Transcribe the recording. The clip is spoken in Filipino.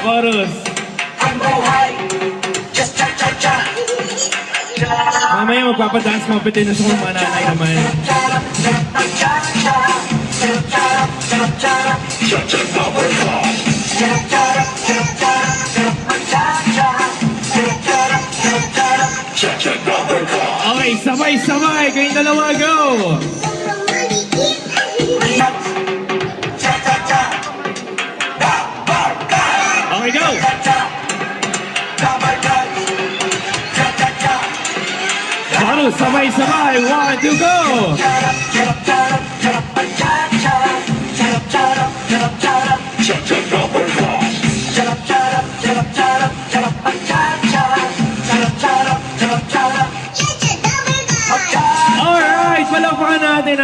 Chorus. Mamaya magpapadance competition sa mga nanay naman. Okay, sabay-sabay. Kayong dalawa, go! Okay, go! Chorus, sabay-sabay. 1, 2, go! Alright, palakpakan natin